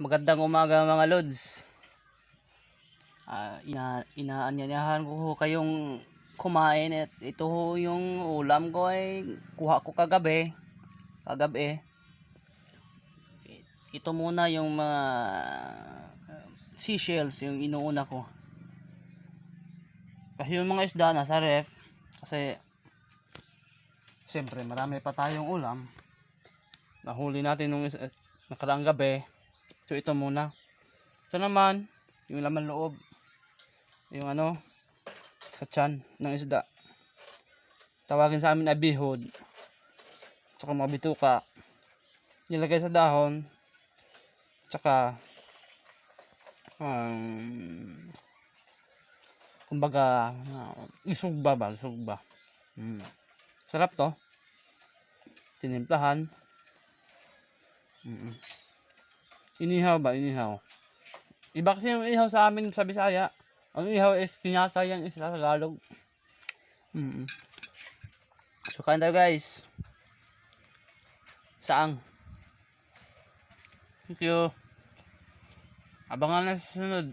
Magandang umaga mga lods. Inaanyayahan ko ho kayong kumain at ito ho yung ulam ko ay kuha ko kagabi. Ito muna yung mga seashells yung inuuna ko. Kasi yung mga isda nasa ref kasi siyempre marami pa tayong ulam. Nahuli natin nung nakaraang gabi. So ito muna. Ito naman yung laman loob. Yung sa tiyan ng isda. Tawagin sa amin ay bihod. Tsaka mga bituka. Nilagay sa dahon. Tsaka kumbaga isugba. Sarap to. Tinimplahan. Inihaw. Iba kasi yung ihaw sa amin sa Bisaya. Ang ihaw is kinasa yan is sa Tagalog. So kain tayo guys. Saang. Thank you. Abangan na sa susunod.